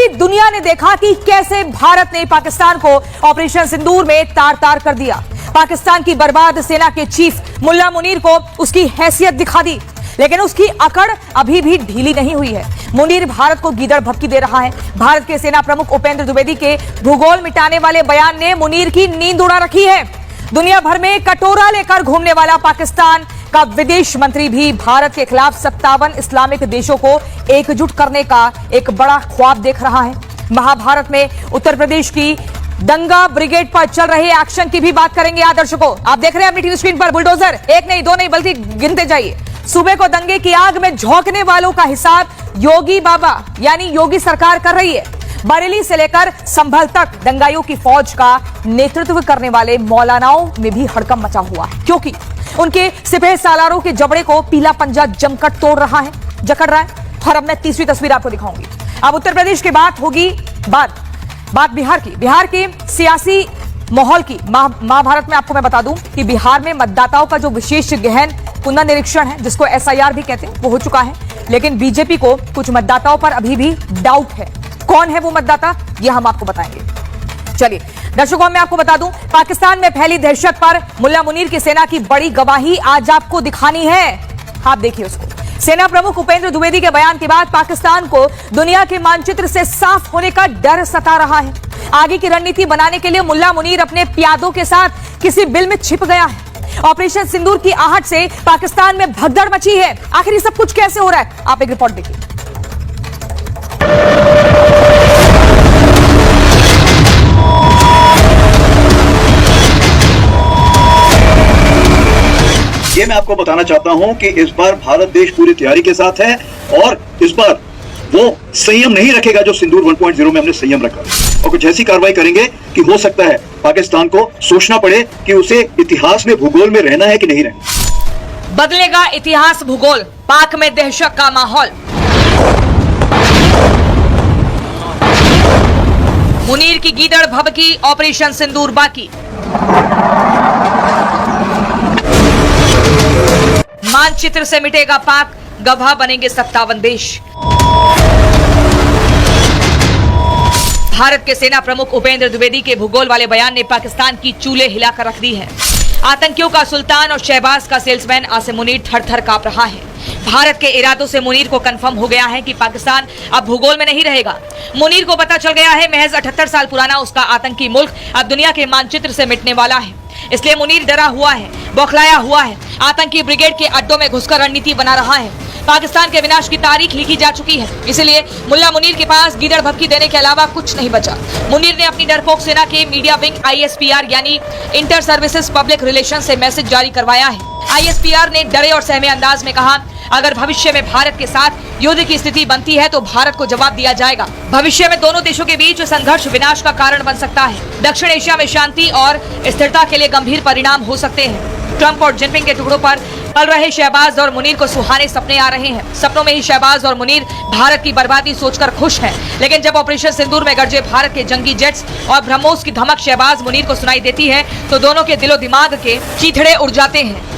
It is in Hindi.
पूरी दुनिया ने देखा कि कैसे भारत ने पाकिस्तान को ऑपरेशन सिंदूर में तार तार कर दिया। पाकिस्तान की बर्बाद सेना के चीफ मुल्ला मुनीर को उसकी हैसियत दिखा दी, लेकिन उसकी अकड़ अभी भी ढीली नहीं हुई है। मुनीर भारत को गीदड़ भपकी दे रहा है। भारत के सेना प्रमुख उपेंद्र द्विवेदी के भूगोल मिटाने वाले बयान ने मुनीर की नींद उड़ा रखी है। दुनिया भर में कटोरा लेकर घूमने वाला पाकिस्तान का विदेश मंत्री भी भारत के खिलाफ 57 इस्लामिक देशों को एकजुट करने का एक बड़ा ख्वाब देख रहा है। महाभारत में उत्तर प्रदेश की दंगा ब्रिगेड पर चल रहे एक्शन की भी बात करेंगे। दर्शकों, आप देख रहे हैं अपनी टीवी स्क्रीन पर बुलडोजर, एक नहीं दो नहीं बल्कि गिनते जाइए। सूबे को दंगे की आग में झोंकने वालों का हिसाब योगी बाबा यानी योगी सरकार कर रही है। बरेली से लेकर संभल तक दंगाइयों की फौज का नेतृत्व करने वाले मौलानाओं में भी हड़कंप मचा हुआ है, क्योंकि उनके सिपह सालारों के जबड़े को पीला पंजा जमकर तोड़ रहा है, जकड़ रहा है। और अब मैं तीसरी तस्वीर आपको दिखाऊंगी। अब उत्तर प्रदेश की बात होगी, बात बिहार की। बिहार के सियासी माहौल की महाभारत में आपको मैं बता दूं कि बिहार में मतदाताओं का जो विशेष गहन पुनर्निरीक्षण है, जिसको SIR भी कहते हैं, वो हो चुका है। लेकिन बीजेपी को कुछ मतदाताओं पर अभी भी डाउट है। कौन है वो मतदाता, ये हम आपको बताएंगे। चलिए दर्शकों, मैं आपको बता दूं, पाकिस्तान में फैली दहशत पर मुल्ला मुनीर की सेना की बड़ी गवाही आज आपको दिखानी है। आप देखिए उसको। सेना प्रमुख उपेंद्र द्विवेदी के बयान के बाद पाकिस्तान को दुनिया के मानचित्र से साफ होने का डर सता रहा है। आगे की रणनीति बनाने के लिए मुल्ला मुनीर अपने प्यादों के साथ किसी बिल में छिप गया है। ऑपरेशन सिंदूर की आहट से पाकिस्तान में भगदड़ मची है। आखिर ये सब कुछ कैसे हो रहा है, आप एक रिपोर्ट देखिए। ये मैं आपको बताना चाहता हूं कि इस बार भारत देश पूरी तैयारी के साथ है और इस बार वो संयम नहीं रखेगा जो सिंदूर 1.0 में हमने संयम रखा, और कुछ ऐसी कार्रवाई करेंगे कि हो सकता है पाकिस्तान को सोचना पड़े कि उसे इतिहास में भूगोल में रहना है कि नहीं रहना। बदलेगा इतिहास भूगोल, पाक में दहशत का माहौल। मुनीर की गीदड़ भभकी, ऑपरेशन सिंदूर बाकी। मानचित्र से मिटेगा पाक, गवाह बनेंगे 57 देश। भारत के सेना प्रमुख उपेंद्र द्विवेदी के भूगोल वाले बयान ने पाकिस्तान की चूल्हे हिलाकर रख दी है। आतंकियों का सुल्तान और शहबाज का सेल्समैन आसिम मुनीर थर-थर कांप रहा है। भारत के इरादों से मुनीर को कंफर्म हो गया है कि पाकिस्तान अब भूगोल में नहीं रहेगा। मुनीर को पता चल गया है महज 78 साल पुराना उसका आतंकी मुल्क अब दुनिया के मानचित्र से मिटने वाला है। इसलिए मुनीर डरा हुआ है, बौखलाया हुआ है। आतंकी ब्रिगेड के अड्डों में घुसकर रणनीति बना रहा है। पाकिस्तान के विनाश की तारीख लिखी जा चुकी है, इसलिए मुल्ला मुनीर के पास गीदड़ भपकी देने के अलावा कुछ नहीं बचा। मुनीर ने अपनी डरपोक सेना के मीडिया विंग ISPR यानी इंटर सर्विसेज पब्लिक रिलेशन से मैसेज जारी करवाया है। ISPR ने डरे और सहमे अंदाज में कहा, अगर भविष्य में भारत के साथ युद्ध की स्थिति बनती है तो भारत को जवाब दिया जाएगा। भविष्य में दोनों देशों के बीच संघर्ष विनाश का कारण बन सकता है। दक्षिण एशिया में शांति और स्थिरता के लिए गंभीर परिणाम हो सकते हैं। ट्रंप और जिनपिंग के टुकड़ों पर पल रहे शहबाज और मुनीर को सुहाने सपने आ रहे हैं। सपनों में ही शहबाज और मुनीर भारत की बर्बादी सोचकर खुश हैं। लेकिन जब ऑपरेशन सिंदूर में गरजे भारत के जंगी जेट्स और ब्रह्मोस की धमक शहबाज मुनीर को सुनाई देती है तो दोनों के दिलो दिमाग के चीथड़े उड़ जाते हैं।